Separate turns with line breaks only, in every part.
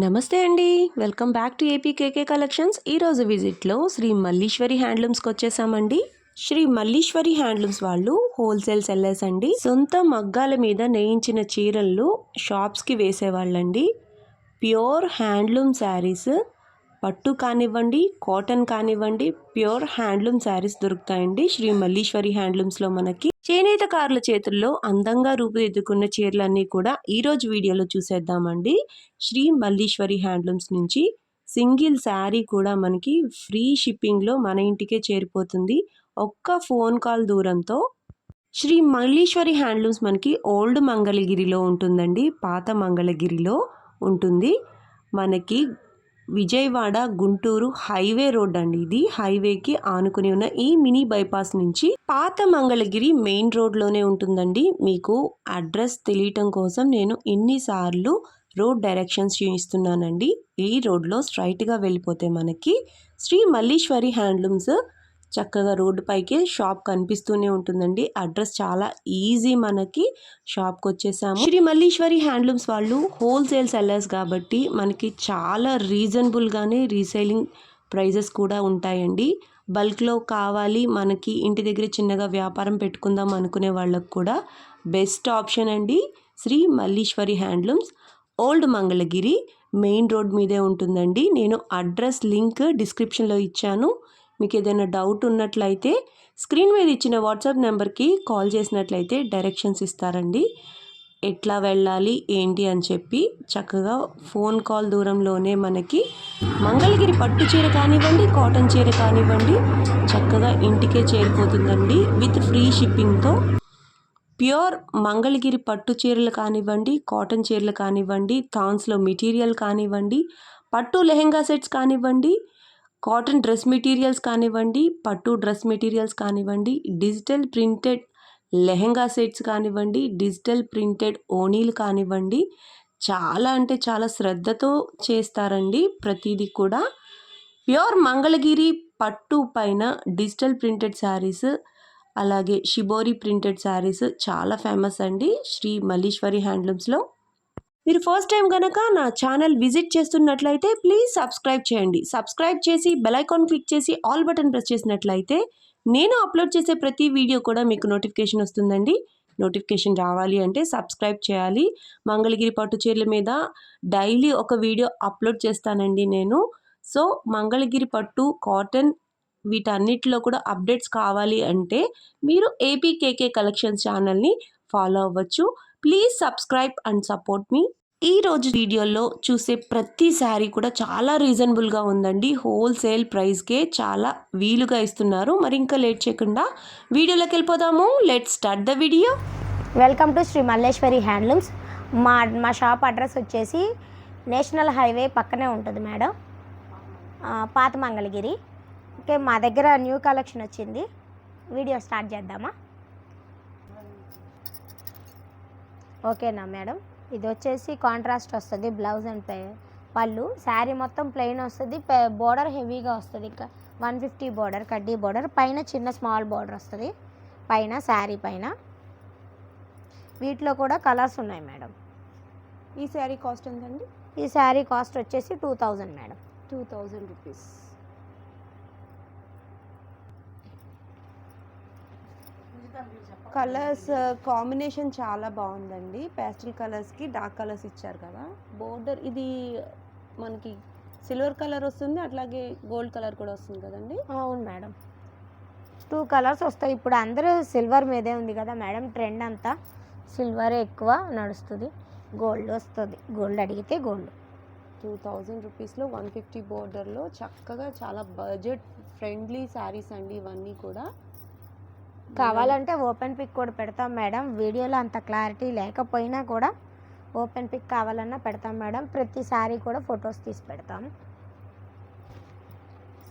నమస్తే అండి. Welcome back to APKK collections. ఈరోజు విజిట్లో శ్రీ మల్లీశ్వరి హ్యాండ్లూమ్స్కి వచ్చేసామండి. శ్రీ మల్లీశ్వరి హ్యాండ్లూమ్స్ వాళ్ళు హోల్సేల్ సెల్లర్స్ అండి. సొంత మగ్గాల మీద నేయించిన చీరలు షాప్స్కి వేసేవాళ్ళండి. ప్యూర్ హ్యాండ్లూమ్ శారీస్, పట్టు కానివ్వండి, కాటన్ కానివ్వండి, ప్యూర్ హ్యాండ్లూమ్ శారీస్ దొరుకుతాయండి శ్రీ మల్లీశ్వరి హ్యాండ్లూమ్స్లో. మనకి చేనేతకారుల చేతుల్లో అందంగా రూపుదిద్దుకున్న చీరలన్నీ కూడా ఈరోజు వీడియోలో చూసేద్దామండి. శ్రీ మల్లీశ్వరి హ్యాండ్లూమ్స్ నుంచి సింగిల్ శారీ కూడా మనకి ఫ్రీ షిప్పింగ్లో మన ఇంటికే చేరిపోతుంది. ఒక్క ఫోన్ కాల్ దూరంతో. శ్రీ మల్లీశ్వరి హ్యాండ్లూమ్స్ మనకి ఓల్డ్ మంగళగిరిలో ఉంటుందండి. పాత మంగళగిరిలో ఉంటుంది. మనకి విజయవాడ గుంటూరు హైవే రోడ్ అండి. ఇది హైవేకి ఆనుకుని ఉన్న ఈ మినీ బైపాస్ నుంచి పాత మంగళగిరి మెయిన్ రోడ్లోనే ఉంటుందండి. మీకు అడ్రస్ తెలియటం కోసం నేను ఎన్నిసార్లు రోడ్ డైరెక్షన్స్ చూపిస్తున్నానండి. ఈ రోడ్లో స్ట్రైట్గా వెళ్ళిపోతే మనకి శ్రీ మల్లీశ్వరి హ్యాండ్లూమ్స్ చక్కగా రోడ్డు పైకి షాప్ కనిపిస్తూనే ఉంటుందండి. అడ్రస్ చాలా ఈజీ. మనకి షాప్కి వచ్చేసాము. శ్రీ మల్లీశ్వరి హ్యాండ్లూమ్స్ వాళ్ళు హోల్సేల్ సెల్లర్స్ కాబట్టి మనకి చాలా రీజనబుల్గానే రీసేలింగ్ ప్రైజెస్ కూడా ఉంటాయండి. బల్క్లో కావాలి, మనకి ఇంటి దగ్గర చిన్నగా వ్యాపారం పెట్టుకుందాం అనుకునే వాళ్ళకు కూడా బెస్ట్ ఆప్షన్ అండి Sri Malleeshwari handlooms. Old Mangalagiri main road మీదే ఉంటుందండి. నేను అడ్రస్ లింక్ డిస్క్రిప్షన్లో ఇచ్చాను. మీకు ఏదైనా డౌట్ ఉన్నట్లయితే స్క్రీన్ మీద ఇచ్చిన వాట్సాప్ నెంబర్కి కాల్ చేసినట్లయితే డైరెక్షన్స్ ఇస్తారండి. ఎట్లా వెళ్ళాలి ఏంటి అని చెప్పి చక్కగా ఫోన్ కాల్ దూరంలోనే మనకి మంగళగిరి పట్టు చీర కానివ్వండి, కాటన్ చీర కానివ్వండి చక్కగా ఇంటికే చేరిపోతుందండి విత్ ఫ్రీ షిప్పింగ్తో. ప్యూర్ మంగళగిరి పట్టు చీరలు కానివ్వండి, కాటన్ చీరలు కానివ్వండి, థాన్స్లో మెటీరియల్ కానివ్వండి, పట్టు లెహెంగా సెట్స్ కానివ్వండి, కాటన్ డ్రెస్ మెటీరియల్స్ కానివ్వండి, పట్టు డ్రెస్ మెటీరియల్స్ కానివ్వండి, డిజిటల్ ప్రింటెడ్ లెహెంగా సెట్స్ కానివ్వండి, డిజిటల్ ప్రింటెడ్ ఓనీలు కానివ్వండి, చాలా అంటే చాలా శ్రద్ధతో చేస్తారండి ప్రతిదీ కూడా. ప్యూర్ మంగళగిరి పట్టు పైన డిజిటల్ ప్రింటెడ్ శారీస్, అలాగే షిబోరి ప్రింటెడ్ శారీస్ చాలా ఫేమస్ అండి శ్రీ మల్లీశ్వరి హ్యాండ్లూమ్స్లో. మీరు ఫస్ట్ టైం కనుక నా ఛానల్ విజిట్ చేస్తున్నట్లయితే ప్లీజ్ సబ్స్క్రైబ్ చేయండి. సబ్స్క్రైబ్ చేసి బెల్ ఐకాన్ క్లిక్ చేసి ఆల్ బటన్ ప్రెస్ చేసినట్లయితే నేను అప్లోడ్ చేసే ప్రతి వీడియో కూడా మీకు నోటిఫికేషన్ వస్తుందండి. నోటిఫికేషన్ రావాలి అంటే సబ్స్క్రైబ్ చేయాలి. మంగళగిరి పట్టు చీరల మీద డైలీ ఒక వీడియో అప్లోడ్ చేస్తానండి నేను. సో మంగళగిరి పట్టు, కాటన్ వీటన్నిటిలో కూడా అప్డేట్స్ కావాలి అంటే మీరు ఏపీకేకే కలెక్షన్స్ ఛానల్ని ఫాలో అవ్వచ్చు. ప్లీజ్ సబ్స్క్రైబ్ అండ్ సపోర్ట్ మీ. ఈరోజు వీడియోలో చూసే ప్రతి శారీ కూడా చాలా రీజనబుల్గా ఉందండి. హోల్సేల్ ప్రైస్కే చాలా వీలుగా ఇస్తున్నారు. మరి ఇంకా లేట్ చేయకుండా వీడియోలోకి వెళ్ళిపోదాము. Let's start the video.
Welcome to Sri Malleshwari handlooms. మా షాప్ అడ్రస్ వచ్చేసి నేషనల్ హైవే పక్కనే ఉంటుంది మేడం, పాత మంగళగిరి. ఓకే, మా దగ్గర న్యూ కలెక్షన్ వచ్చింది. వీడియో స్టార్ట్ చేద్దామా? ఓకేనా మేడం. ఇది వచ్చేసి కాంట్రాస్ట్ వస్తుంది, బ్లౌజ్ అండ్ పళ్ళు. శారీ మొత్తం ప్లెయిన్ వస్తుంది, బోర్డర్ హెవీగా వస్తుంది. ఇంకా 150 బోర్డర్, కడ్డీ బోర్డర్, పైన చిన్న స్మాల్ బోర్డర్ వస్తుంది పైన శారీ పైన. వీటిలో కూడా కలర్స్ ఉన్నాయి మేడం.
ఈ శారీ కాస్ట్ ఎంతండి?
ఈ శారీ కాస్ట్ వచ్చేసి 2000 మేడం.
2000 రూపీస్. కలర్స్ కాంబినేషన్ చాలా బాగుందండి. పేస్టల్ కలర్స్కి డార్క్ కలర్స్ ఇచ్చారు కదా. బోర్డర్ ఇది మనకి సిల్వర్ కలర్ వస్తుంది, అట్లాగే గోల్డ్ కలర్ కూడా వస్తుంది కదండి.
అవును మేడం, 2 కలర్స్ వస్తాయి. ఇప్పుడు అందరూ సిల్వర్ మీదే ఉంది కదా మేడం, ట్రెండ్ అంతా సిల్వరే ఎక్కువ నడుస్తుంది. గోల్డ్ వస్తుంది, గోల్డ్ అడిగితే గోల్డ్.
2000 రూపీస్లో 150 బోర్డర్లో చక్కగా చాలా బడ్జెట్ ఫ్రెండ్లీ శారీస్ అండి ఇవన్నీ కూడా.
కావాలంటే ఓపెన్ పిక్ కూడా పెడతాం మేడం. వీడియోలో అంత క్లారిటీ లేకపోయినా కూడా ఓపెన్ పిక్ కావాలన్నా పెడతాం మేడం. ప్రతి శారీ కూడా ఫొటోస్ తీసి పెడతాం.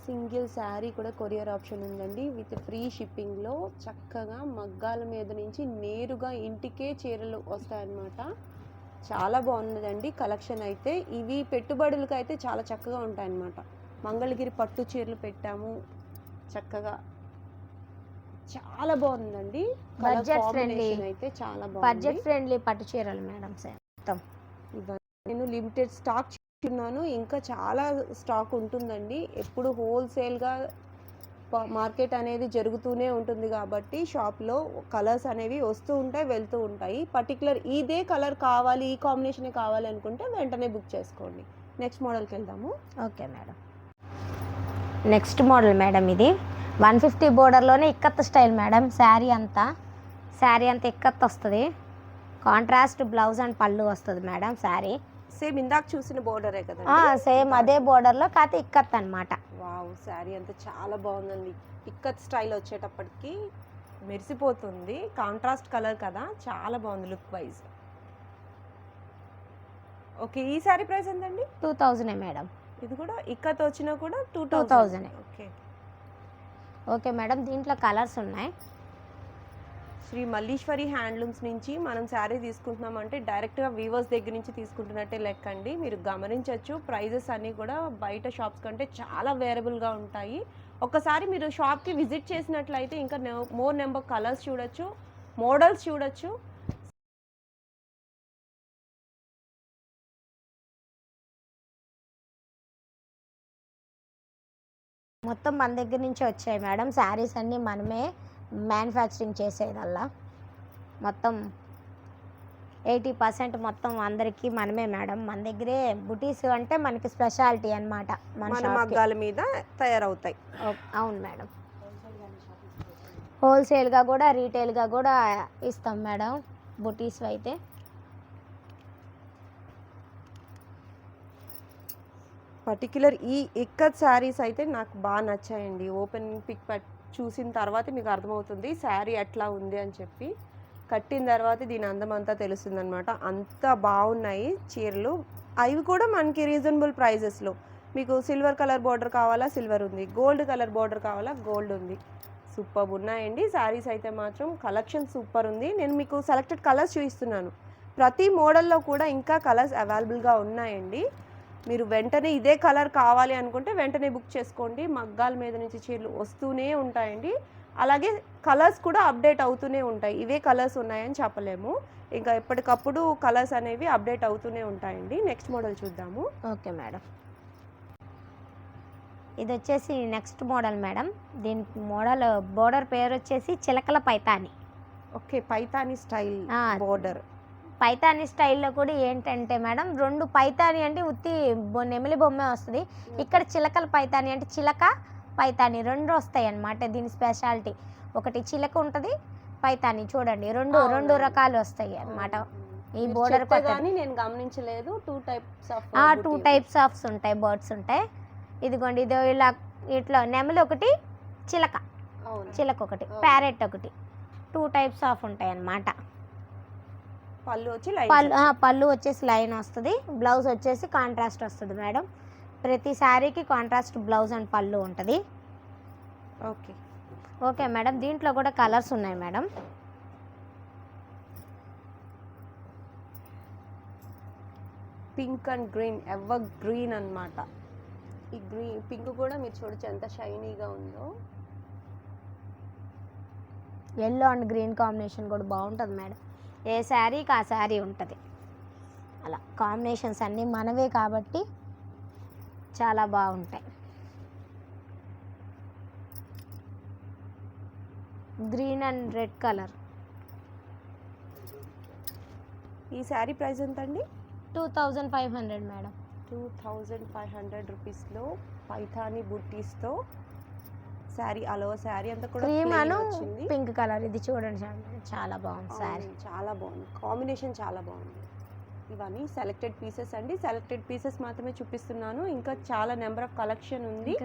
సింగిల్ శారీ కూడా కొరియర్ ఆప్షన్ ఉందండి విత్ ఫ్రీ షిప్పింగ్లో. చక్కగా మగ్గాల మీద నుంచి నేరుగా ఇంటికే చీరలు వస్తాయన్నమాట. చాలా బాగున్నదండి కలెక్షన్ అయితే. ఇవి పెట్టుబడులకు అయితే చాలా చక్కగా ఉంటాయన్నమాట. మంగళగిరి పట్టు చీరలు పెట్టాము చక్కగా, చాలా బాగుందండి.
బడ్జెట్ ఫ్రెండ్లీ
అయితే చాలా
బడ్జెట్ ఫ్రెండ్లీ పట్టు చీరలు మేడం.
నేను లిమిటెడ్ స్టాక్ ఉన్నాను. ఇంకా చాలా స్టాక్ ఉంటుందండి. ఎప్పుడు హోల్సేల్‌గా మార్కెట్ అనేది జరుగుతూనే ఉంటుంది కాబట్టి షాప్‌లో కలర్స్ అనేవి వస్తూ ఉంటాయి, వెళ్తూ ఉంటాయి. పర్టిక్యులర్ ఇదే కలర్ కావాలి, ఈ కాంబినేషనే కావాలి అనుకుంటే వెంటనే బుక్ చేసుకోండి. నెక్స్ట్ మోడల్‌కెళ్దాము.
Okay madam. Next model madam ఇది 150 బోర్డర్లోనే ఇక్కత్ స్టైల్ మేడం. శారీ అంతా ఇక్కత్ వస్తుంది. కాంట్రాస్ట్ బ్లౌజ్ అండ్ పళ్ళు వస్తుంది మేడం. శారీ
సేమ్ ఇందాక చూసిన బోర్డరే కదండి.
సేమ్ అదే బోర్డర్లో కాకపోతే ఇక్కత్ అనమాట.
వావ్! శారీ అంతా చాలా బాగుందండి. ఇక్కత్ స్టైల్ వచ్చేటప్పటికి మెరిసిపోతుంది. కాంట్రాస్ట్ కలర్ కదా, చాలా బాగుంది లుక్ వైజ్. ఓకే, ఈ శారీ ప్రైస్ ఎంతండి?
2000 మేడం.
ఇది కూడా ఇక్కత్ వచ్చినా కూడా
2000.
ఓకే.
ఓకే మేడం, దీంట్లో కలర్స్ ఉన్నాయి.
శ్రీ మల్లీశ్వరి హ్యాండ్లూమ్స్ నుంచి మనం శారీ తీసుకుంటున్నామంటే డైరెక్ట్గా వీవర్స్ దగ్గర నుంచి తీసుకుంటున్నట్టే లెక్కండి. మీరు గమనించవచ్చు ప్రైజెస్ అన్నీ కూడా బయట షాప్స్ కంటే చాలా వేరబుల్గా ఉంటాయి. ఒకసారి మీరు షాప్కి విజిట్ చేసినట్లయితే ఇంకా మోర్ నెంబర్ కలర్స్ చూడొచ్చు, మోడల్స్ చూడొచ్చు.
మొత్తం మన దగ్గర నుంచి వచ్చాయి మేడం. శారీస్ అన్నీ మనమే మ్యానుఫ్యాక్చరింగ్ చేసేదల్లా. మొత్తం 80% మొత్తం అందరికీ మనమే మేడం. మన దగ్గరే బుటీస్ అంటే మనకి స్పెషాలిటీ అనమాట.
మన మగ్గాల మీద తయారవుతాయి.
అవును మేడం. హోల్సేల్గా కూడా రీటైల్గా కూడా ఇస్తాం మేడం బుటీస్ అయితే.
పర్టిక్యులర్ ఈ ఇక్కత్ శారీస్ అయితే నాకు బాగా నచ్చాయండి. ఓపెన్ పిక్ చూసిన తర్వాత మీకు అర్థమవుతుంది శారీ ఎట్లా ఉంది అని చెప్పి. కట్టిన తర్వాత దీని అందం అంతా తెలుస్తుంది అనమాట. అంత బాగున్నాయి చీరలు. అవి కూడా మనకి రీజనబుల్ ప్రైజెస్లో. మీకు సిల్వర్ కలర్ బార్డర్ కావాలా, సిల్వర్ ఉంది. గోల్డ్ కలర్ బార్డర్ కావాలా, గోల్డ్ ఉంది. సూపర్ ఉన్నాయండి శారీస్ అయితే మాత్రం. కలెక్షన్ సూపర్ ఉంది. నేను మీకు సెలెక్టెడ్ కలర్స్ చూపిస్తున్నాను. ప్రతి మోడల్లో కూడా ఇంకా కలర్స్ అవైలబుల్గా ఉన్నాయండి. మీరు వెంటనే ఇదే కలర్ కావాలి అనుకుంటే వెంటనే బుక్ చేసుకోండి. మగ్గాల మీద నుంచి చీరలు వస్తూనే ఉంటాయండి. అలాగే కలర్స్ కూడా అప్డేట్ అవుతూనే ఉంటాయి. ఇవే కలర్స్ ఉన్నాయని చెప్పలేము. ఇంకా ఎప్పటికప్పుడు కలర్స్ అనేవి అప్డేట్ అవుతూనే ఉంటాయండి. నెక్స్ట్ మోడల్ చూద్దాము.
ఓకే మేడం, ఇది వచ్చేసి నెక్స్ట్ మోడల్ మేడం. దీని మోడల్ బోర్డర్ పేరు వచ్చేసి చిలకల Paithani.
Okay, Paithani style border.
Paithani స్టైల్లో కూడా ఏంటంటే మేడం 2 పైతాని అంటే ఉత్తి నెమిలి బొమ్మే వస్తుంది. ఇక్కడ చిలకల పైతాని అంటే చిలక పైతాని 2 వస్తాయి అన్నమాట. దీని స్పెషాలిటీ ఒకటి చిలక ఉంటుంది, పైతాని చూడండి రెండు రకాలు వస్తాయి అన్నమాట. ఈ బోర్డర్
కానీ నేను గమనించలేదు. 2
టైప్స్ ఆఫ్ ఉంటాయి, బర్డ్స్ ఉంటాయి. ఇదిగోండి, ఇది ఇట్లా నెమలి ఒకటి, చిలక ఒకటి, ప్యారెట్ ఒకటి, 2 టైప్స్ ఆఫ్ ఉంటాయి అన్నమాట. పళ్ళు వచ్చేసి లైన్ వస్తుంది. బ్లౌజ్ వచ్చేసి కాంట్రాస్ట్ వస్తుంది మేడం. ప్రతి శారీకి కాంట్రాస్ట్ బ్లౌజ్ అండ్ పళ్ళు ఉంటుంది. ఓకే మేడం, దీంట్లో కూడా కలర్స్ ఉన్నాయి madam.
Pink and green, ever green అన్నమాట. ఈ పింక్ కూడా మీరు చూడొచ్చు ఎంత షైనీగా ఉందో.
ఎల్లో అండ్ గ్రీన్ కాంబినేషన్ కూడా బాగుంటుంది మేడం. ఏ శారీకి ఆ శారీ ఉంటుంది. అలా కాంబినేషన్స్ అన్నీ మనవే కాబట్టి చాలా బాగుంటాయి. Green and red colour.
ఈ శారీ ప్రైస్ ఎంత అండి?
2500 మేడం.
2500 రూపీస్లో పైథానీ బుట్టీస్తో శారీ. అలో శారీ అంతా కూడా
క్రీమ్ అను పింక్ కలర్. ఇది చూడండి, చాలా బాగుంది శారీ.
చాలా బాగుంది కాంబినేషన్, చాలా బాగుంది. ఇవన్నీ సెలెక్టెడ్ పీసెస్ అండి. సెలెక్టెడ్ పీసెస్ మాత్రమే చూపిస్తున్నాను. ఇంకా చాలా నెంబర్ ఆఫ్ కలెక్షన్ ఉంది.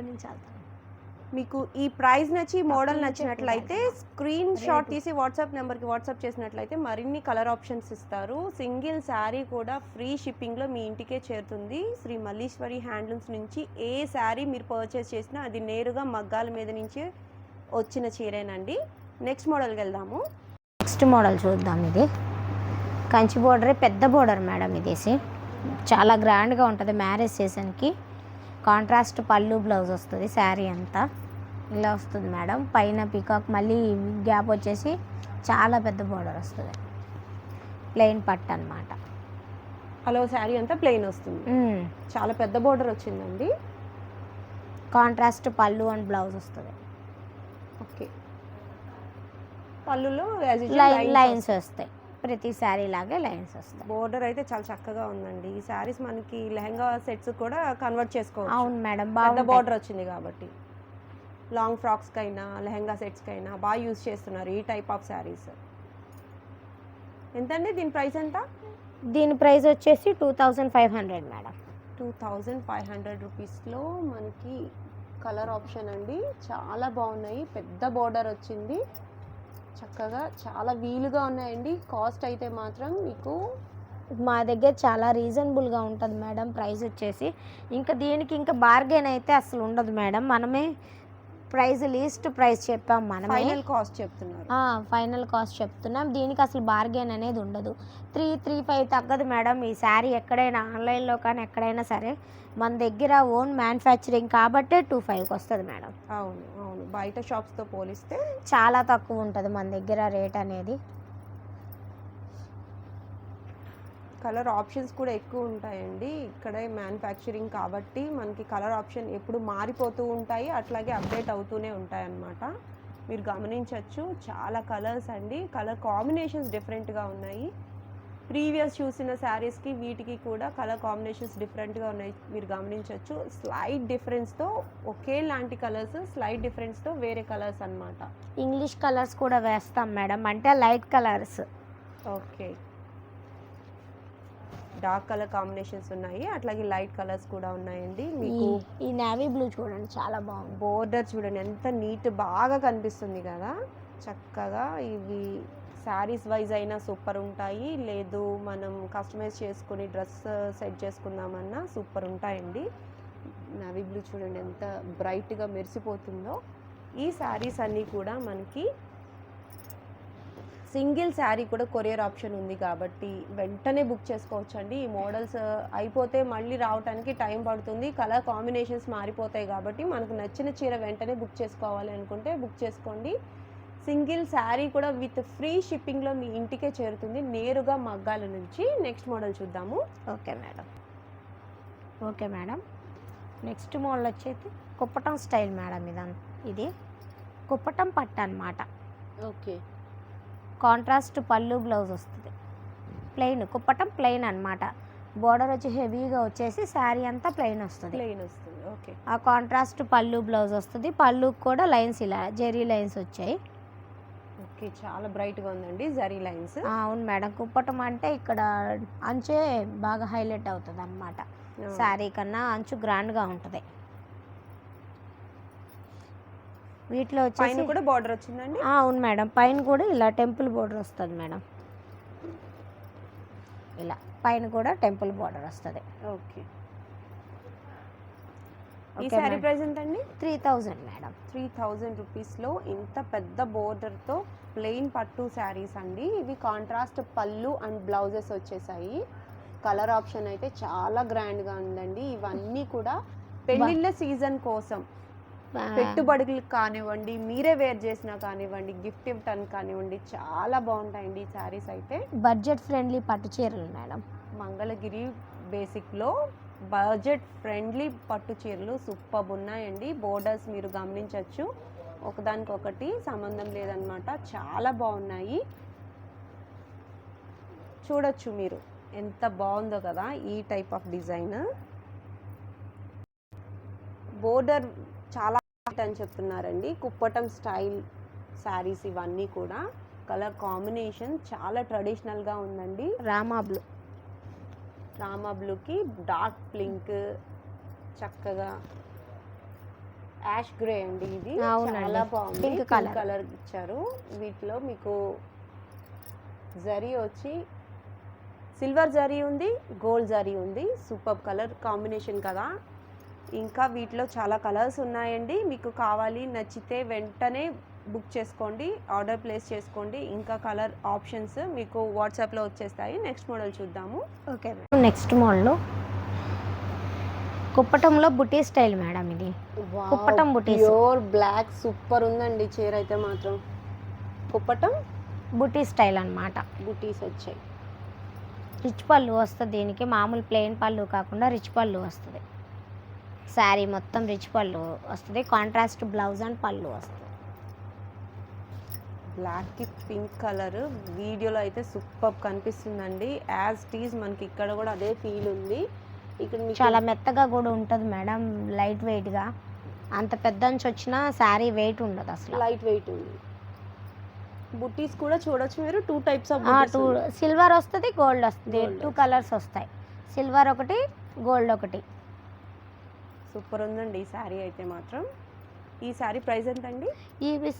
మీకు ఈ ప్రైస్ నచ్చి మోడల్ నచ్చినట్లయితే స్క్రీన్ షాట్ తీసి వాట్సాప్ నెంబర్కి వాట్సాప్ చేసినట్లయితే మరిన్ని కలర్ ఆప్షన్స్ ఇస్తారు. సింగిల్ శారీ కూడా ఫ్రీ షిప్పింగ్లో మీ ఇంటికే చేరుతుంది. శ్రీ మల్లీశ్వరి హ్యాండ్లూమ్స్ నుంచి ఏ శారీ మీరు పర్చేస్ చేసినా అది నేరుగా మగ్గాల మీద నుంచే వచ్చిన చీరేనండి. నెక్స్ట్ మోడల్కి వెళ్దాము.
నెక్స్ట్ మోడల్ చూద్దాం. ఇది కంచి బోర్డరే, పెద్ద బోర్డర్ మేడం. ఇదేసి చాలా గ్రాండ్గా ఉంటుంది. మ్యారేజ్ సీజన్కి కాంట్రాస్ట్ పళ్ళు బ్లౌజ్ వస్తుంది. శారీ అంతా ఇలా వస్తుంది మేడం. పైన పీకాక్, మళ్ళీ గ్యాప్ వచ్చేసి చాలా పెద్ద బోర్డర్ వస్తుంది. ప్లెయిన్ పట్టు అన్నమాట.
హలో శారీ అంతా ప్లెయిన్ వస్తుంది. చాలా పెద్ద బోర్డర్ వచ్చిందండి.
కాంట్రాస్ట్ పళ్ళు అండ్ బ్లౌజ్ వస్తుంది.
ఓకే, పళ్ళులో
లైన్స్ వస్తాయి, ప్రతి శారీ లాగే లైన్స్ వస్తాయి.
బోర్డర్ అయితే చాలా చక్కగా ఉందండి. ఈ శారీస్ మనకి లెహంగా సెట్స్ కూడా కన్వర్ట్ చేసుకోవచ్చు.
అవును మేడం,
పెద్ద
బాగా
బోర్డర్ వచ్చింది కాబట్టి లాంగ్ ఫ్రాక్స్కైనా లెహంగా సెట్స్కైనా బాగా యూజ్ చేస్తున్నారు ఈ టైప్ ఆఫ్ శారీస్. ఎంతండి దీని ప్రైస్ ఎంత?
దీని ప్రైస్ వచ్చేసి 2500 మేడం.
2500 రూపీస్లో మనకి కలర్ ఆప్షన్ అండి. చాలా బాగున్నాయి, పెద్ద బోర్డర్ వచ్చింది, చక్కగా చాలా వీలుగా ఉన్నాయండి. కాస్ట్ అయితే మాత్రం మీకు
మా దగ్గర చాలా రీజనబుల్గా ఉంటుంది మేడం ప్రైస్ వచ్చేసి. ఇంకా దీనికి ఇంకా బార్గెన్ అయితే అసలు ఉండదు మేడం. మనమే ప్రైస్ లీస్ట్ ప్రైస్ చెప్పాం, మనమే
ఫైనల్ కాస్ట్ చెప్తున్నారు.
ఫైనల్ కాస్ట్ చెప్తున్నాం. దీనికి అసలు బార్గెన్ అనేది ఉండదు. 335 తగ్గదు మేడం. ఈ శారీ ఎక్కడైనా ఆన్లైన్లో కానీ ఎక్కడైనా సరే మన దగ్గర ఓన్ మ్యానుఫ్యాక్చరింగ్ కాబట్టే 25కి వస్తుంది మేడం.
అవును అవును, బయట షాప్స్తో పోలిస్తే
చాలా తక్కువ ఉంటుంది మన దగ్గర రేట్ అనేది.
కలర్ ఆప్షన్స్ కూడా ఎక్కువ ఉంటాయండి. ఇక్కడే మ్యానుఫ్యాక్చరింగ్ కాబట్టి మనకి కలర్ ఆప్షన్ ఎప్పుడు మారిపోతూ ఉంటాయి, అట్లాగే అప్డేట్ అవుతూనే ఉంటాయి అన్నమాట. మీరు గమనించవచ్చు, చాలా కలర్స్ అండి. కలర్ కాంబినేషన్స్ డిఫరెంట్గా ఉన్నాయి. ప్రీవియస్ చూసిన శారీస్కి వీటికి కూడా కలర్ కాంబినేషన్స్ డిఫరెంట్గా ఉన్నాయి. మీరు గమనించవచ్చు, స్లైట్ డిఫరెన్స్తో ఒకేలాంటి కలర్స్, స్లైట్ డిఫరెన్స్తో వేరే కలర్స్ అన్నమాట.
ఇంగ్లీష్ కలర్స్ కూడా వేస్తాం మేడం, అంటే light colours.
Okay, dark colour combinations ఉన్నాయి, అట్లాగే లైట్ కలర్స్ కూడా ఉన్నాయండి. మీకు
ఈ నేవీ బ్లూ చూడండి, చాలా బాగుంది.
బోర్డర్ చూడండి ఎంత నీట్, బాగా కనిపిస్తుంది కదా. చక్కగా ఇవి శారీస్ వైజ్ అయినా సూపర్ ఉంటాయి, లేదు మనం కస్టమైజ్ చేసుకుని డ్రెస్ సెట్ చేసుకుందామన్నా సూపర్ ఉంటాయండి. నేవీ బ్లూ చూడండి ఎంత బ్రైట్గా మెరిసిపోతుందో. ఈ శారీస్ అన్నీ కూడా మనకి సింగిల్ శారీ కూడా కొరియర్ ఆప్షన్ ఉంది కాబట్టి వెంటనే బుక్ చేసుకోవచ్చు అండి. ఈ మోడల్స్ అయిపోతే మళ్ళీ రావడానికి టైం పడుతుంది, కలర్ కాంబినేషన్స్ మారిపోతాయి కాబట్టి మనకు నచ్చిన చీర వెంటనే బుక్ చేసుకోవాలి అనుకుంటే బుక్ చేసుకోండి. సింగిల్ శారీ కూడా విత్ ఫ్రీ షిప్పింగ్లో మీ ఇంటికే చేరుతుంది, నేరుగా మగ్గాల నుంచి. నెక్స్ట్ మోడల్ చూద్దాము.
Okay madam. Okay madam, next model వచ్చేసి కుప్పటం స్టైల్ మేడం. ఇది కుప్పటం పట్టు అన్నమాట.
ఓకే,
కాంట్రాస్ట్ పళ్ళు బ్లౌజ్ వస్తుంది. ప్లెయిన్ కుప్పటం ప్లెయిన్ అన్నమాట. బోర్డర్ వచ్చి హెవీగా వచ్చేసి శారీ అంతా ప్లెయిన్ వస్తుంది.
ఓకే,
ఆ కాంట్రాస్ట్ పళ్ళు బ్లౌజ్ వస్తుంది. పళ్ళు కూడా లైన్స్ ఇలా జెరీ లైన్స్ వచ్చాయి.
ఓకే, చాలా బ్రైట్గా ఉందండి జరీ లైన్స్.
అవును మేడం, కుప్పటం అంటే ఇక్కడ అంచే బాగా హైలైట్ అవుతుంది అన్నమాట. శారీ కన్నా అంచు గ్రాండ్గా ఉంటుంది. వీటిలో వచ్చేసి
కూడా బార్డర్ వచ్చిందండి.
అవును మేడం, పైన కూడా ఇలా టెంపుల్ బోర్డర్ వస్తుంది మేడం. ఇలా పైన కూడా టెంపుల్ బోర్డర్ వస్తుంది.
ఓకే, ఈ శారీ ప్రైస్ ఎంతండి?
3000 మేడం.
3000 రూపీస్లో ఇంత పెద్ద బోర్డర్తో ప్లెయిన్ పట్టు శారీస్ అండి. ఇవి కాంట్రాస్ట్ పళ్ళు అండ్ బ్లౌజెస్ వచ్చేసాయి. కలర్ ఆప్షన్ అయితే చాలా గ్రాండ్గా ఉందండి. ఇవన్నీ కూడా పెళ్ళిళ్ళ సీజన్ కోసం, పెట్టుబడులకు కానివ్వండి, మీరే వేర్ చేసినా కానివ్వండి, గిఫ్ట్ ఇవ్వటానికి కానివ్వండి, చాలా బాగుంటాయండి ఈ శారీస్ అయితే.
బడ్జెట్ ఫ్రెండ్లీ పట్టు చీరలు మేడం.
మంగళగిరి బేసిక్లో బడ్జెట్ ఫ్రెండ్లీ పట్టు చీరలు సూపర్ ఉన్నాయండి. బోర్డర్స్ మీరు గమనించవచ్చు, ఒకదానికొకటి సంబంధం లేదనమాట, చాలా బాగున్నాయి. చూడొచ్చు మీరు ఎంత బాగుందో కదా ఈ టైప్ ఆఫ్ డిజైన్. బోర్డర్ చాలా అని చెప్తున్నారండి. కుప్పటం స్టైల్ శారీస్ ఇవన్నీ కూడా. కలర్ కాంబినేషన్ చాలా ట్రెడిషనల్గా ఉందండి. రామా బ్లూకి డార్క్ పింక్, చక్కగా యాష్ గ్రే అండి. ఇది చాలా బాగుంది, పింక్ కలర్ ఇచ్చారు. వీటిలో మీకు జరీ వచ్చి సిల్వర్ జరీ ఉంది, గోల్డ్ జరీ ఉంది. సూపర్ కలర్ కాంబినేషన్ కదా. ఇంకా వీటిలో చాలా కలర్స్ ఉన్నాయండి. మీకు కావాలి నచ్చితే వెంటనే బుక్ చేసుకోండి, ఆర్డర్ ప్లేస్ చేసుకోండి. ఇంకా కలర్ ఆప్షన్స్ మీకు వాట్సాప్లో వచ్చేస్తాయి. నెక్స్ట్ మోడల్ చూద్దాము.
ఓకే, నెక్స్ట్ మోడల్ కుప్పటంలో బుటీ స్టైల్ మేడం. ఇది కుప్పటం బుటీ,
ప్యూర్ బ్లాక్, సూపర్ ఉందండి చీర అయితే మాత్రం. కుప్పటం
బుటీ స్టైల్ అన్నమాట.
బుటీస్ వచ్చాయి.
రిచ్ పళ్ళు వస్తుంది దీనికి, మామూలు ప్లెయిన్ పళ్ళు కాకుండా రిచ్ పళ్ళు వస్తుంది. శారీ మొత్తం రిచ్ పళ్ళు వస్తుంది, కాంట్రాస్ట్ బ్లౌజ్ అండ్ పళ్ళు వస్తుంది.
బ్లాక్కి పింక్ కలర్ వీడియోలో అయితే సూపర్ కనిపిస్తుందండి. యాజ్ టీజ్ మనకి ఇక్కడ కూడా అదే ఫీల్ ఉంది. ఇక్కడ
చాలా మెత్తగా కూడా ఉంటుంది మేడం, లైట్ వెయిట్గా. అంత పెద్ద నుంచి వచ్చిన శారీ వెయిట్ ఉండదు అసలు,
లైట్ వెయిట్ ఉంది. బుట్టీస్ కూడా చూడొచ్చు మీరు, 2 టైప్స్ ఆఫ్
టూ సిల్వర్ వస్తుంది, గోల్డ్ వస్తుంది, 2 కలర్స్ వస్తాయి, సిల్వర్ ఒకటి, గోల్డ్ ఒకటి.
సూపర్ ఉందండి ఈ శారీ అయితే మాత్రం. ఈ శారీ ప్రైస్ ఎంత అండి?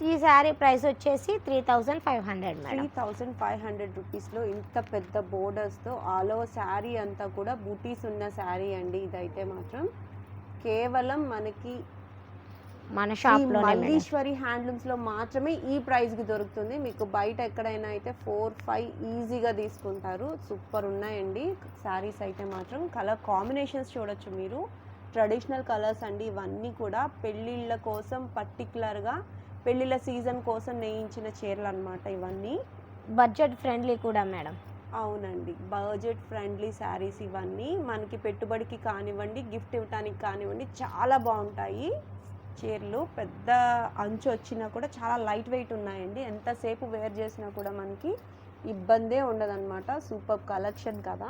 ఈ శారీ ప్రైస్ వచ్చేసి 3500 మేడం.
3500 రూపీస్లో ఇంత పెద్ద బోర్డర్స్తో ఆల్ ఓవర్ శారీ అంతా కూడా బూటీస్ ఉన్న శారీ అండి ఇదైతే మాత్రం. కేవలం మనకి
మన షాప్లో
మల్లీశ్వరి హ్యాండ్లూమ్స్లో మాత్రమే ఈ ప్రైస్కి దొరుకుతుంది. మీకు బయట ఎక్కడైనా అయితే 4-5 ఈజీగా తీసుకుంటారు. సూపర్ ఉన్నాయండి శారీస్ అయితే మాత్రం. కలర్ కాంబినేషన్స్ చూడొచ్చు మీరు, ట్రెడిషనల్ కలర్స్ అండి ఇవన్నీ కూడా. పెళ్ళిళ్ళ కోసం పర్టికులర్గా పెళ్ళిళ్ళ సీజన్ కోసం నేయించిన చీరలు అనమాట ఇవన్నీ.
బడ్జెట్ ఫ్రెండ్లీ కూడా మేడం.
అవునండి, బడ్జెట్ ఫ్రెండ్లీ శారీస్ ఇవన్నీ. మనకి పెట్టుబడికి కానివ్వండి, గిఫ్ట్ ఇవ్వడానికి కానివ్వండి చాలా బాగుంటాయి చీరలు. పెద్ద అంచు వచ్చినా కూడా చాలా లైట్ వెయిట్ ఉన్నాయండి. ఎంతసేపు వేర్ చేసినా కూడా మనకి ఇబ్బందే ఉండదన్నమాట. సూపర్ కలెక్షన్ కదా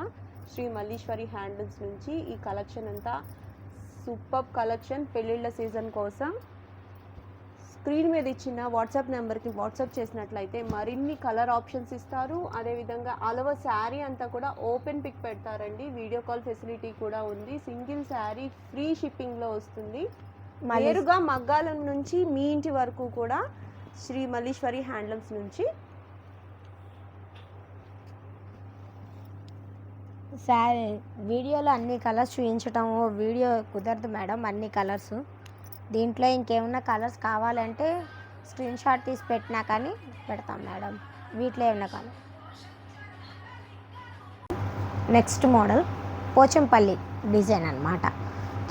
శ్రీ మల్లీశ్వరి హ్యాండ్లూమ్స్ నుంచి. ఈ కలెక్షన్ అంతా సూపర్ కలెక్షన్ పెళ్ళిళ్ళ సీజన్ కోసం. స్క్రీన్ మీద ఇచ్చిన వాట్సాప్ నెంబర్కి వాట్సాప్ చేసినట్లయితే మరిన్ని కలర్ ఆప్షన్స్ ఇస్తారు. అదేవిధంగా ఆల్ ఓవర్ శారీ అంతా కూడా ఓపెన్ పిక్ పెడతారండి. వీడియో కాల్ ఫెసిలిటీ కూడా ఉంది. సింగిల్ శారీ ఫ్రీ షిప్పింగ్లో వస్తుంది. నేరుగా మగ్గాల నుంచి మీ ఇంటి వరకు కూడా శ్రీ మల్లీశ్వరి హ్యాండ్లూమ్స్ నుంచి.
శారీ వీడియోలో అన్ని కలర్స్ చూపించటం వీడియో కుదరదు మేడం, అన్ని కలర్స్. దీంట్లో ఇంకేమన్నా కలర్స్ కావాలంటే స్క్రీన్ షాట్ తీసి పెట్టినా కానీ పెడతాం మేడం. వీటిలో ఏమన్నా colour. Next model Pochampally design అన్నమాట.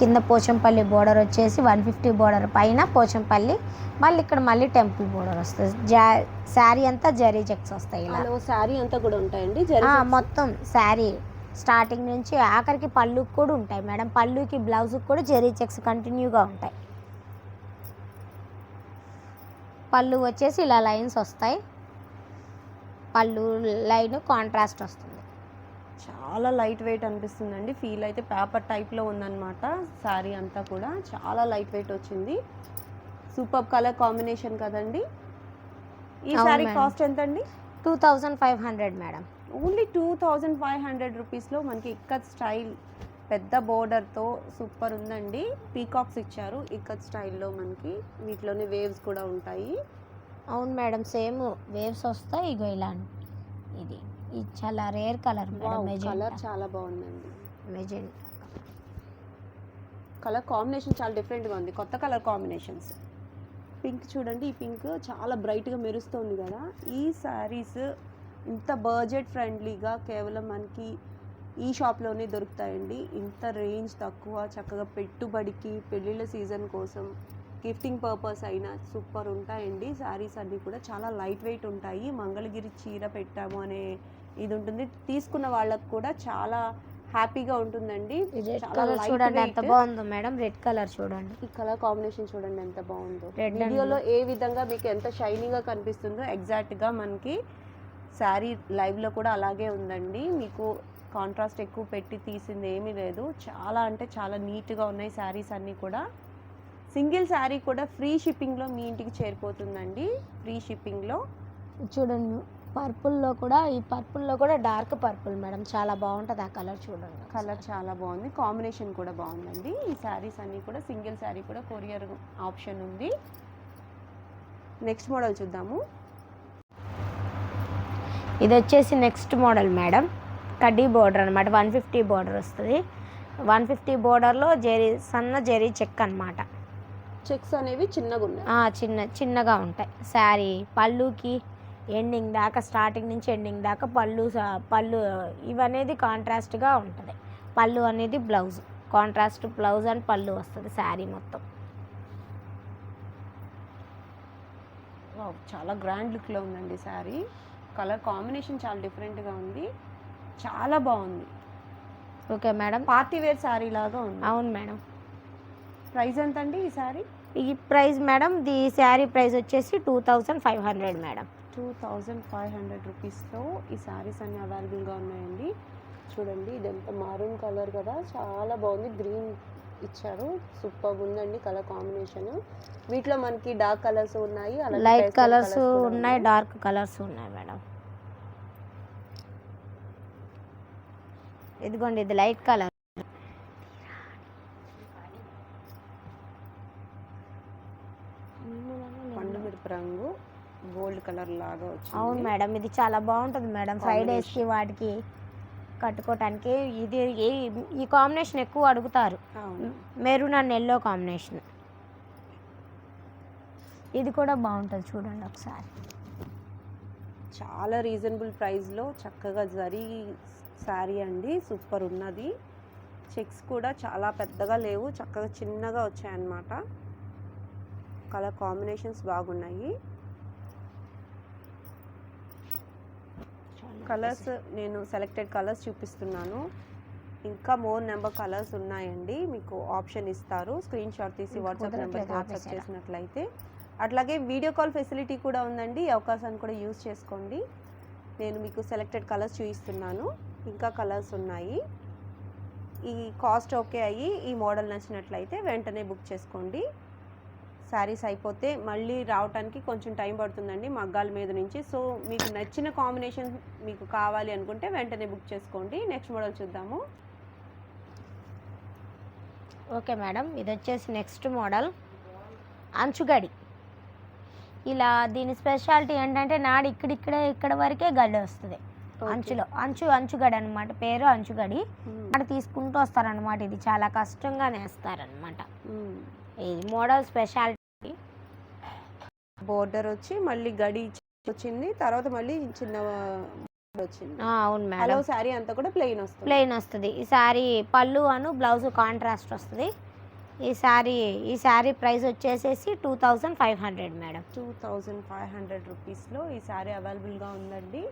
కింద పోచంపల్లి బోర్డర్ వచ్చేసి 150 బోర్డర్, పైన పోచంపల్లి, మళ్ళీ ఇక్కడ మళ్ళీ టెంపుల్ బోర్డర్ వస్తుంది. శారీ అంతా జరీ చెక్స్ వస్తాయి. ఇలా
శారీ అంతా కూడా ఉంటాయండి
మొత్తం శారీ స్టార్టింగ్ నుంచి ఆఖరికి పళ్ళుకి కూడా ఉంటాయి మేడం. పళ్ళుకి బ్లౌజ్కి కూడా జరీ చెక్స్ కంటిన్యూగా ఉంటాయి. పళ్ళు వచ్చేసి ఇలా లైన్స్ వస్తాయి, పళ్ళు లైన్ కాంట్రాస్ట్ వస్తుంది.
చాలా లైట్ వెయిట్ అనిపిస్తుందండి. ఫీల్ అయితే పేపర్ టైప్లో ఉందన్నమాట. శారీ అంతా కూడా చాలా లైట్ వెయిట్ వచ్చింది. సూపర్ కలర్ కాంబినేషన్ కదండి. ఈ శారీ కాస్ట్ ఎంత అండి?
2500 మేడం.
ఓన్లీ 2500 రూపీస్లో మనకి ఇక్కత్ స్టైల్ పెద్ద బోర్డర్తో సూపర్ ఉందండి. పీకాక్స్ ఇచ్చారు ఇక్కత్ స్టైల్లో మనకి. వీటిలోనే వేవ్స్ కూడా ఉంటాయి.
అవును మేడం, సేమ్ వేవ్స్ వస్తాయి. ఇగో ఇలా ఇది చాలా రేర్ కలర్ మేడం.
కలర్ చాలా బాగుందండి.
మెజెంటా
కలర్ కాంబినేషన్ చాలా డిఫరెంట్గా ఉంది, కొత్త కలర్ కాంబినేషన్స్. పింక్ చూడండి, ఈ పింక్ చాలా బ్రైట్గా మెరుస్తుంది కదా. ఈ శారీస్ ఇంత బడ్జెట్ ఫ్రెండ్లీగా కేవలం మనకి ఈ షాప్లోనే దొరుకుతాయండి. ఇంత రేంజ్ తక్కువ, చక్కగా పెట్టుబడికి పెళ్ళిళ్ళ సీజన్ కోసం గిఫ్టింగ్ పర్పస్ అయినా సూపర్ ఉంటాయండి. శారీస్ అన్నీ కూడా చాలా లైట్ వెయిట్ ఉంటాయి. మంగళగిరి చీర పెట్టాము అనే ఇది ఉంటుంది. తీసుకున్న వాళ్ళకు కూడా చాలా హ్యాపీగా ఉంటుందండి.
చూడండి ఎంత బాగుందో మేడం. రెడ్ కలర్ చూడండి,
ఈ కలర్ కాంబినేషన్ చూడండి ఎంత బాగుందో. వీడియోలో ఏ విధంగా మీకు ఎంత షైనీగా కనిపిస్తుందో ఎగ్జాక్ట్గా మనకి శారీ లైవ్లో కూడా అలాగే ఉందండి. మీకు కాంట్రాస్ట్ ఎక్కువ పెట్టి తీసింది ఏమీ లేదు. చాలా అంటే చాలా నీట్గా ఉన్నాయి శారీస్ అన్నీ కూడా. సింగిల్ శారీ కూడా ఫ్రీ షిప్పింగ్లో మీ ఇంటికి చేరిపోతుందండి. ఫ్రీ షిప్పింగ్లో
చూడండి. పర్పుల్లో కూడా, ఈ పర్పుల్లో కూడా డార్క్ పర్పుల్ మేడం, చాలా బాగుంటుంది ఆ కలర్. చూడండి
కలర్ చాలా బాగుంది, కాంబినేషన్ కూడా బాగుందండి. ఈ శారీస్ అన్నీ కూడా సింగిల్ శారీ కూడా కొరియర్ ఆప్షన్ ఉంది. నెక్స్ట్ మోడల్ చూద్దాము.
ఇది వచ్చేసి నెక్స్ట్ మోడల్ మేడం. కడ్డీ బోర్డర్ అనమాట, 150 బోర్డర్ వస్తుంది. 150 బోర్డర్లో సన్న జెరీ చెక్ అనమాట.
చెక్స్ అనేవి చిన్నగా ఉన్నాయి,
చిన్నగా ఉంటాయి. శారీ పళ్ళుకి ఎండింగ్ దాకా, స్టార్టింగ్ నుంచి ఎండింగ్ దాకా పళ్ళు ఇవనేది కాంట్రాస్ట్గా ఉంటుంది. పళ్ళు అనేది బ్లౌజ్, కాంట్రాస్ట్ బ్లౌజ్ అండ్ పళ్ళు వస్తుంది శారీ మొత్తం.
చాలా గ్రాండ్ లుక్లో ఉందండి శారీ. కలర్ కాంబినేషన్ చాలా డిఫరెంట్గా ఉంది. చాలా బాగుంది.
Okay madam.
Party wear sari లాగా ఉంది.
అవును మేడం.
ప్రైస్ ఎంత అండి ఈ శారీ?
ఈ ప్రైస్ మేడం, ఈ శారీ ప్రైస్ వచ్చేసి 2500 మేడం.
2500 రూపీస్లో ఈ శారీస్ అన్నీ అవైలబుల్గా ఉన్నాయండి. చూడండి ఇదంతా మారూన్ కలర్ కదా, చాలా బాగుంది. గ్రీన్ ఇచ్చారు, సూపర్ ఉందండి కలర్ కాంబినేషన్. వీటిలో మనకి డార్క్ కలర్స్ ఉన్నాయి, అలాగే
లైట్
పేస్టల్
కలర్స్
కూడా
ఉన్నాయి, డార్క్ కలర్స్ ఉన్నాయి మేడం. ఇదిగోండి ఇది లైట్ కలర్.
పండు మిరప రంగు గోల్డ్ కలర్ లాగా వచ్చింది.
అవును మేడం, ఇది చాలా బాగుంటుంది మేడం. ఫ్రైడేస్కి వాటికి కట్టుకోవటానికి. ఇది ఈ కాంబినేషన్ ఎక్కువ అడుగుతారు, మెరూన్ అండ్ ఎల్లో కాంబినేషన్. ఇది కూడా బాగుంటుంది చూడండి ఒకసారి.
చాలా రీజనబుల్ ప్రైస్లో చక్కగా జరీ శారీ అండి, సూపర్ ఉన్నది. చెక్స్ కూడా చాలా పెద్దగా లేవు, చక్కగా చిన్నగా వచ్చాయన్నమాట. కలర్ కాంబినేషన్స్ బాగున్నాయి. కలర్స్ నేను సెలెక్టెడ్ కలర్స్ చూపిస్తున్నాను, ఇంకా మోర్ నెంబర్ కలర్స్ ఉన్నాయండి. మీకు ఆప్షన్ ఇస్తారు, స్క్రీన్ షాట్ తీసి వాట్సాప్ నెంబర్కి వాట్సాప్ చేసినట్లయితే. అట్లాగే వీడియో కాల్ ఫెసిలిటీ కూడా ఉందండి, ఈ అవకాశాన్ని కూడా యూజ్ చేసుకోండి. నేను మీకు సెలెక్టెడ్ కలర్స్ చూపిస్తున్నాను, ఇంకా కలర్స్ ఉన్నాయి. ఈ కాస్ట్ ఓకే అయ్యి ఈ మోడల్ నచ్చినట్లయితే వెంటనే బుక్ చేసుకోండి. శారీస్ అయిపోతే మళ్ళీ రావడానికి కొంచెం టైం పడుతుందండి మగ్గాల మీద నుంచి. సో మీకు నచ్చిన కాంబినేషన్ మీకు కావాలి అనుకుంటే వెంటనే బుక్ చేసుకోండి. నెక్స్ట్ మోడల్ చూద్దాము.
ఓకే మేడం, ఇది వచ్చేసి నెక్స్ట్ మోడల్ అంచుగడి. ఇలా దీని స్పెషాలిటీ ఏంటంటే నాడు ఇక్కడ వరకే గడి వస్తుంది అంచులో. అంచుగడి అనమాట, పేరు అంచుగడి. అక్కడ తీసుకుంటూ వస్తారనమాట. ఇది చాలా కష్టంగా నేస్తారనమాట. ఇది మోడల్ స్పెషాలిటీ.
బోర్డర్ వచ్చి మళ్ళీ గడి వచ్చింది, తర్వాత మళ్ళీ చిన్న వచ్చింది.
అవును మేడం.
శారీ అంతా కూడా
ప్లెయిన్ వస్తుంది. ఈ శారీ పళ్ళు అను బ్లౌజ్ కాంట్రాస్ట్ వస్తుంది. ఈ శారీ ప్రైస్ వచ్చేసేసి 2500 మేడం.
2500 రూపీస్లో ఈ శారీ అవైలబుల్గా ఉందండి.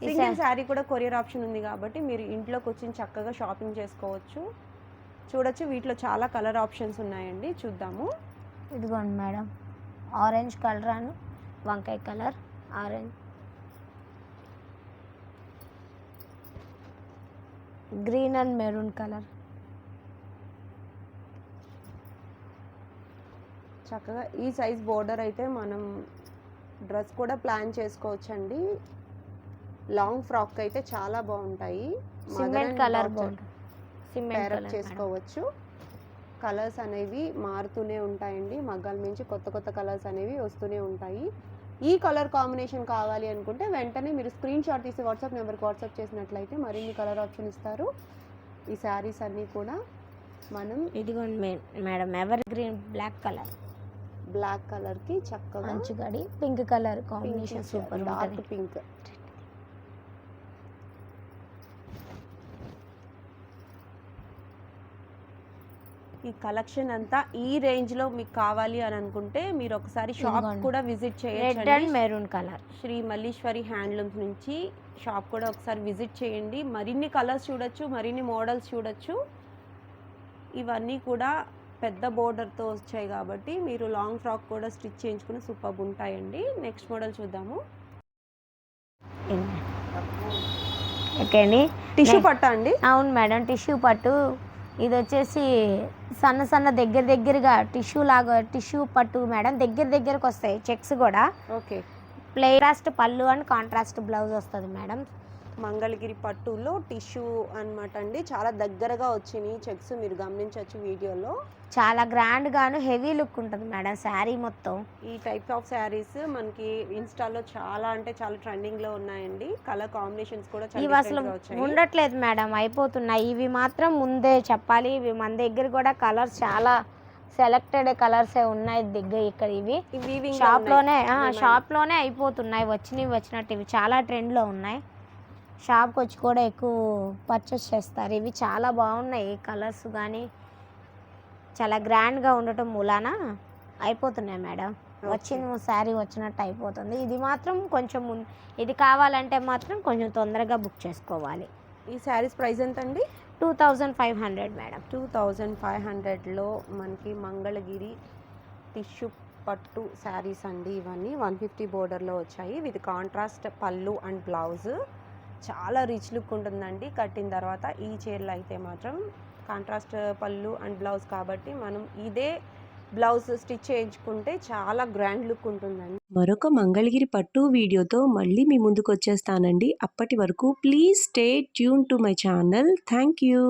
సింగిల్ శారీ కూడా కొరియర్ ఆప్షన్ ఉంది కాబట్టి మీరు ఇంట్లోకి వచ్చి చక్కగా షాపింగ్ చేసుకోవచ్చు. చూడొచ్చు, వీటిలో చాలా కలర్ ఆప్షన్స్ ఉన్నాయండి, చూద్దాము.
ఇదిగోండి మేడం, ఆరెంజ్ కలర్ అను వంకాయ colour, orange, green and maroon colour.
చక్కగా ఈ సైజ్ బోర్డర్ అయితే మనం డ్రెస్ కూడా ప్లాన్ చేసుకోవచ్చండి. లాంగ్ ఫ్రాక్ అయితే చాలా బాగుంటాయి.
సిమెంట్ కలర్
పేరప్ చేసుకోవచ్చు. కలర్స్ అనేవి మారుతూనే ఉంటాయండి, మగ్గాల నుంచి కొత్త కలర్స్ అనేవి వస్తూనే ఉంటాయి. ఈ కలర్ కాంబినేషన్ కావాలి అనుకుంటే వెంటనే మీరు స్క్రీన్ షాట్ తీసి వాట్సాప్ నెంబర్కి వాట్సాప్ చేసినట్లయితే మరిన్ని కలర్ ఆప్షన్ ఇస్తారు. ఈ శారీస్ అన్నీ కూడా మనం
ఇదిగోండి మేడం, ఎవర్ గ్రీన్
బ్లాక్ కలర్కి చక్కగా
అంచుగడి pink colour combination super,
dark pink. ఈ కలెక్షన్ అంతా ఈ రేంజ్ లో మీకు కావాలి అని అనుకుంటే మీరు ఒకసారి షాప్ కూడా విజిట్ చేయొచ్చు.
Red and maroon colour,
Sri Malleeshwari handlooms నుంచి షాప్ కూడా ఒకసారి విజిట్ చేయండి. మరిన్ని కలర్స్ చూడొచ్చు, మరిన్ని మోడల్స్ చూడొచ్చు. ఇవన్నీ కూడా పెద్ద బోర్డర్తో వచ్చాయి కాబట్టి మీరు లాంగ్ ఫ్రాక్ కూడా స్టిచ్ చేయించుకుని సూపర్ ఉంటాయండి. నెక్స్ట్ మోడల్ చూద్దాము.
ఓకే అండి,
టిష్యూ పట్టు అండి.
అవును మేడం, టిష్యూ పట్టు. ఇది వచ్చేసి సన్న దగ్గరగా టిష్యూ పట్టు మేడం. దగ్గరకు వస్తాయి చెక్స్ కూడా.
ఓకే,
కాంట్రాస్ట్ పళ్ళు అండ్ కాంట్రాస్ట్ బ్లౌజ్ వస్తుంది మేడం.
మంగళగిరి పట్టులో టిష్యూ అనమాట అండి, చాలా దగ్గరగా వచ్చినాయి చెక్స్, మీరు గమనించవచ్చు వీడియోలో.
చాలా గ్రాండ్ గాను హెవీ లుక్ ఉంటుంది మేడం శారీ మొత్తం.
ఈ టైప్ ఆఫ్ శారీస్ మనకి ఇన్స్టాలో చాలా ట్రెండింగ్ లో ఉన్నాయండి. కలర్ కాంబినేషన్స్ కూడా
ఇవి అసలు ఉండట్లేదు మేడం, అయిపోతున్నాయి. ఇవి మాత్రం ముందే చెప్పాలి, ఇవి మన దగ్గర కూడా కలర్స్ చాలా సెలెక్టెడ్ కలర్సే ఉన్నాయి దగ్గర. ఇక్కడ ఇవి షాప్లోనే అయిపోతున్నాయి, వచ్చినట్టు. ఇవి చాలా ట్రెండ్లో ఉన్నాయి, షాప్కి వచ్చి కూడా ఎక్కువ పర్చేస్ చేస్తారు. ఇవి చాలా బాగున్నాయి కలర్స్ కానీ, చాలా గ్రాండ్గా ఉండటం మూలాన అయిపోతున్నాయి మేడం. వచ్చిన శారీ వచ్చినట్టు అయిపోతుంది. ఇది మాత్రం కొంచెం ఇది కావాలంటే మాత్రం కొంచెం తొందరగా బుక్ చేసుకోవాలి.
ఈ శారీస్ ప్రైస్ ఎంత అండి?
2500 మేడం.
2500లో మనకి మంగళగిరి టిష్యూ పట్టు శారీస్ అండి ఇవన్నీ. 150 బోర్డర్లో వచ్చాయి విత్ కాంట్రాస్ట్ పళ్ళు అండ్ బ్లౌజ్. చాలా రిచ్ లుక్ ఉంటుందండి కట్టిన తర్వాత. ఈ చీరలు అయితే మాత్రం కాంట్రాస్ట్ పళ్ళు అండ్ బ్లౌజ్ కాబట్టి మనం ఇదే బ్లౌజ్ స్టిచ్ చేయించుకుంటే చాలా గ్రాండ్ లుక్ ఉంటుందండి. మరొక మంగళగిరి పట్టు వీడియోతో మళ్ళీ మీ ముందుకు వచ్చేస్తానండి. అప్పటి వరకు please stay tune to my channel. Thank you.